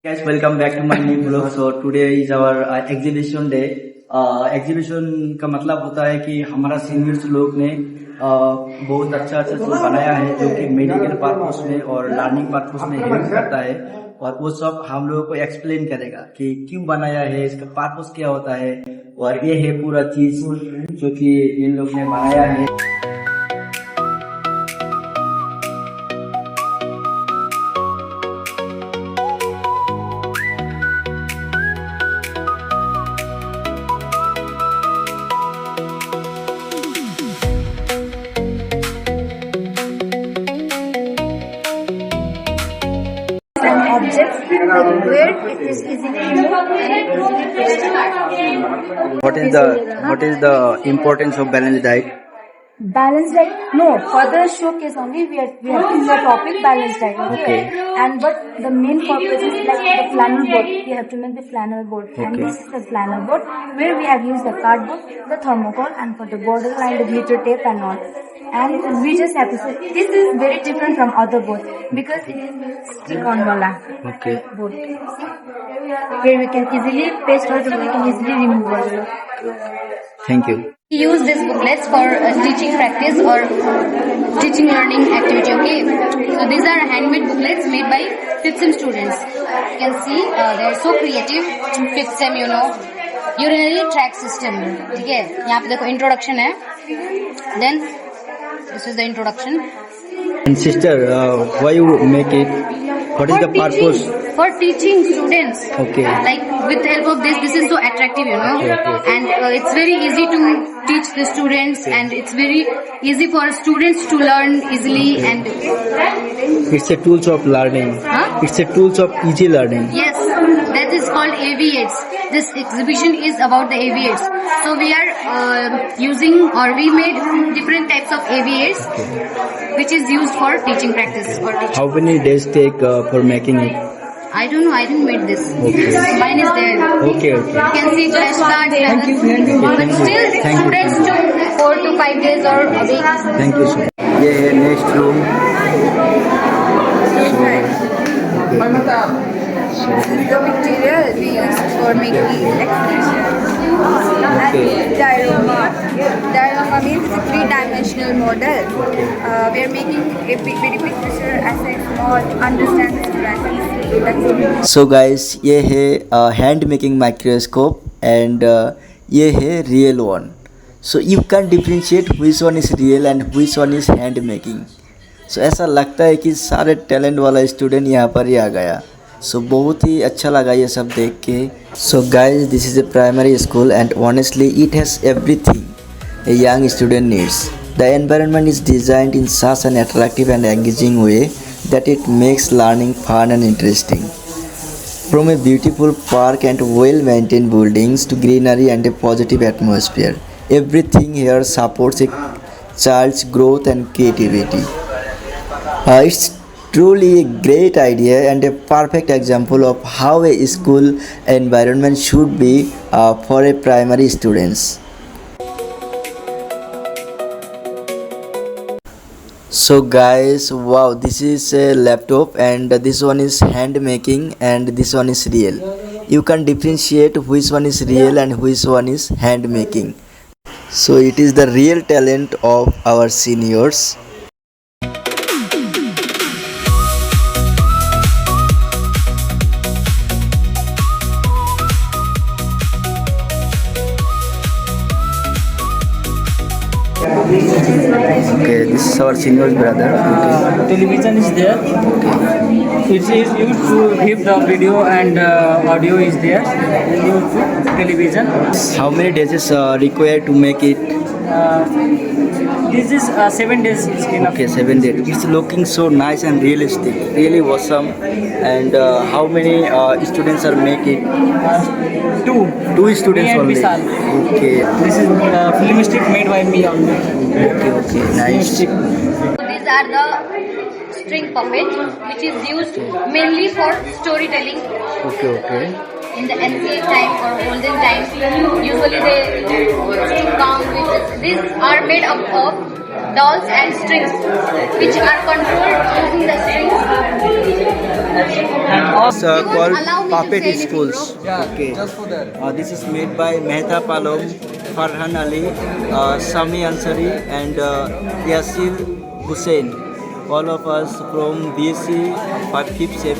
Guys, welcome back to my new vlog. So today is our exhibition day. Exhibition का मतलब होता है कि हमारा सीनियर्स लोग ने बहुत अच्छा चीज बनाया है जो कि मेडिकल पर्पस में और लर्निंग पर्पस में हेल्प करता है, और वो सब हम लोगों को एक्सप्लेन करेगा कि क्यों बनाया है, इसका पर्पस क्या होता है, और ये है पूरा चीज जो कि इन लोग ने बनाया है। Objects where it is easily removed and What is the importance of balanced diet? balanced diet. No, for the showcase only we have in the topic balanced diet. Okay. And but the main purpose is like the flannel board. We have to make the flannel board, and Okay. this is the flannel board where we have used the cardboard, the thermocol, and for the borderline the glitter tape and all. And we just have to say this is very different from other boards because it is stick-on wala Okay. board. Where we can easily paste or we can easily remove also. Thank you. We use these booklets for teaching practice or teaching learning activity. Okay, so these are handmade booklets made by 5th sem students. You can see they are so creative. 5th sem, urinary tract system. ठीक है, यहाँ पे देखो introduction है. Then this is the introduction. And sister, why you make it? What is the purpose? For teaching students. Okay. Like with the help of this is so attractive, Okay. and it's very easy to teach the students, and it's very easy for students to learn easily. And It's a tools of learning. Huh? It's a tools of easy learning. yes, that is called AV8s. This exhibition is about the AV8s. So we are using, or we made different types of AV8s, which is used for teaching practice or teaching. How many days take for making it? I don't know. I didn't make this. Okay. Mine is there. Okay, okay. You can see flashcards. Thank you. But still, Thank you. students do 4 to 5 days or a week. Thank you, sir. ये है next room. The material we use for making exhibition. Okay. And diorama. Diorama means it's a three-dimensional model. We are making a very big picture as a small to understand the student easily. That's it. So guys, ये है hand making microscope and ये है real one. So you can differentiate which one is real and which one is hand making. सो ऐसा लगता है कि सारे टैलेंट वाला स्टूडेंट यहाँ पर ही आ गया. सो बहुत ही अच्छा लगा ये सब देख के. So guys, this is a primary school and honestly it has everything a young student needs. The environment is designed in such an attractive and engaging way that it makes learning fun and interesting. From a beautiful park and well-maintained buildings to greenery and a positive atmosphere, everything here supports a child's growth and creativity. It's truly a great idea and a perfect example of how a school environment should be for a primary students. So guys, wow, this is a laptop and this one is hand making and this one is real. You can differentiate which one is real and which one is hand making. So it is the real talent of our seniors. Okay, this is our senior brother. Television is there. It is used to give the video and audio is there. Used to television. How many days is required to make it? This is 7 days is enough. Okay, 7 days. It's looking so nice and realistic, really awesome. And how many students are make it? Two. Two students Me and only. Vishal. Okay, This is film stick made by me only. okay, nice. Stick. These are the string puppet, which is used mainly for storytelling. Okay. In the ancient time or olden time, usually they used to come with. These are made up of dolls and strings, which are controlled using the strings. And also It's called allow me to puppet say anything, schools. Yeah, Okay. just for that. This is made by Mehta Palom, Farhan Ali, Sami Ansari, and Yasir Hussein. All of us from BSc 5th sem.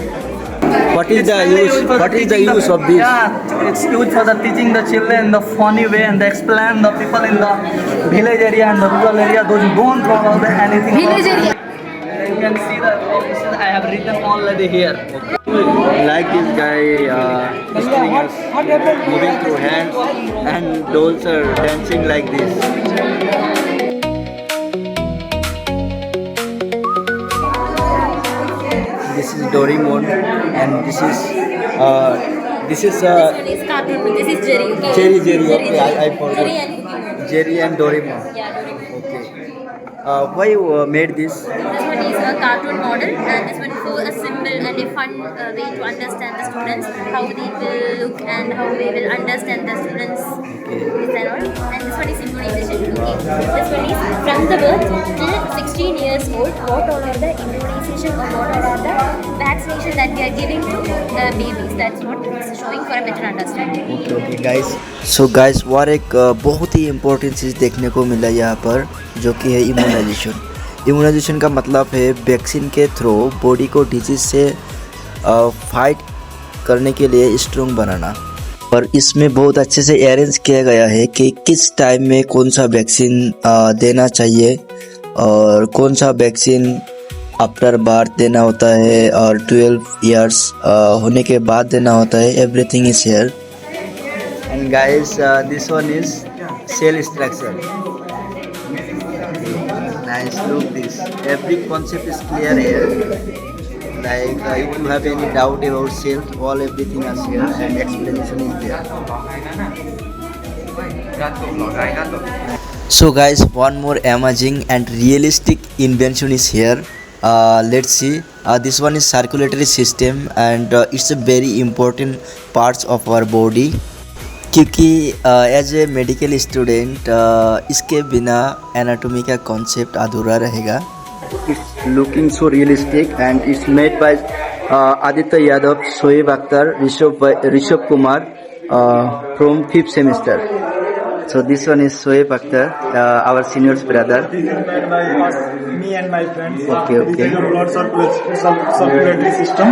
What is the mainly use? used for What is the teaching use of this? Yeah, it's used for the teaching the children the funny way and the explain the people in the village area and the rural area those who don't know the anything. Village area. You can see the offices I have written already here. Like this guy teaching us, moving through hands, and dolls are dancing like this. This is Doraemon, and this is This cartoon. This is Jerry. Okay? Jerry. Okay, I forgot. Jerry and Cookie. Jerry and Doraemon. Yeah, Doraemon. Okay. Why you made this? This one is a cartoon model, and this one for a simple and a fun way to understand the students, how they will look and how they will understand the students. This and all. And this one is immunization. Okay. This one is from the birth till 16 years old. What all are the immunization or what all are the vaccination that we are giving to the babies? That's what it's showing for a better understanding. Okay guys so guys और एक बहुत ही important चीज़ देखने को मिला यहाँ पर जो कि है इम्यूनाइजेशन का मतलब है वैक्सीन के थ्रू बॉडी को डिजीज से फाइट करने के लिए स्ट्रॉन्ग बनाना। और इसमें बहुत अच्छे से अरेंज किया गया है कि किस टाइम में कौन सा वैक्सीन देना चाहिए और कौन सा वैक्सीन आफ्टर बर्थ देना होता है और 12 इयर्स होने के बाद देना होता है। Everything is here and guys this one is cell structure. Nice look this every concept is clear here like if you have any doubt about cells all everything is here and explanation is there. So guys, one more amazing and realistic invention is here. Let's see. This one is circulatory system and it's a very important parts of our body क्योंकि as a medical student इसके बिना anatomy का concept अधूरा रहेगा। It's looking so realistic and it's made by Aditya Yadav, Shoaib Akhtar, Rishabh Kumar from 5th semester. So this one is Shoaib Akhtar, our senior's brother. Me and my friends. Okay. This is a blood circulatory system.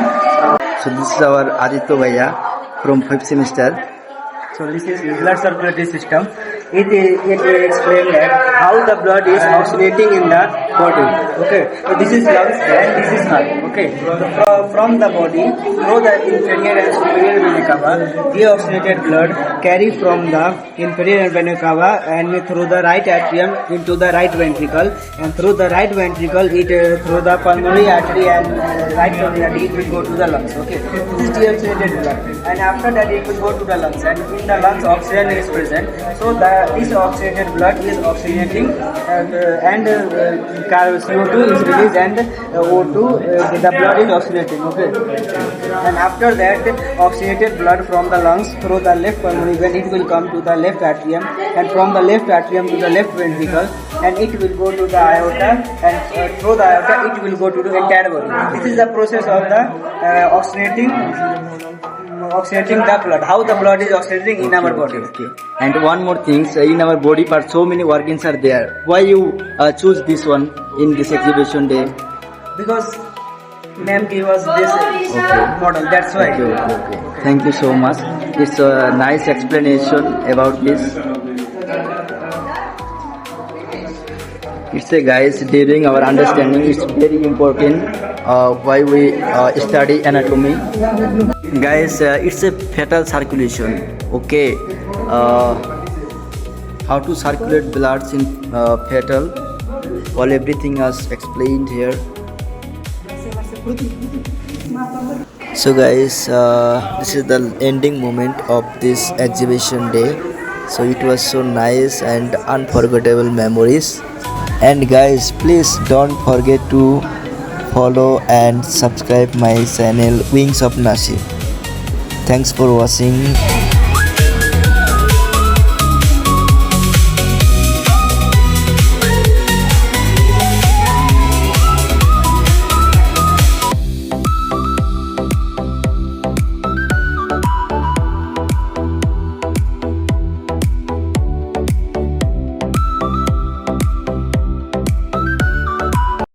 So this is our Aditya Bhaiya from 5th semester. So this is blood circulatory system. It explains that how the blood is oxygenating in the body. Okay. So this is lungs and this is heart. Okay. So from the body through the inferior and superior vena cava, deoxygenated blood carry from the inferior vena cava and through the right atrium into the right ventricle, and through the right ventricle it through the pulmonary artery and right pulmonary artery it will go to the lungs. Okay. This is deoxygenated blood, and after that it will go to the lungs, and in the lungs oxygen is present. So this oxygenated blood is oxygenating and CO2 is released and O2 the blood is oxygenating. Okay. And after that oxygenated blood from the lungs through the left pulmonary vein it will come to the left atrium, and from the left atrium to the left ventricle, and it will go to the aorta, and through the aorta it will go to the entire body. This is the process of the oxygenating the blood, how the blood is oxygenating in our body. Okay. And one more thing, in our body part so many organs are there. Why you choose this one in this exhibition day? Because ma'am gave us this model, that's why. Okay. Thank you so much. It's a nice explanation about this. It's a guys during our understanding it's very important why we study anatomy. Guys, it's a fetal circulation. Okay. How to circulate blood in fetal. All everything is explained here. So guys, this is the ending moment of this exhibition day. So it was so nice and unforgettable memories. And guys, please don't forget to follow and subscribe my channel Wings of Nasib. Thanks for watching.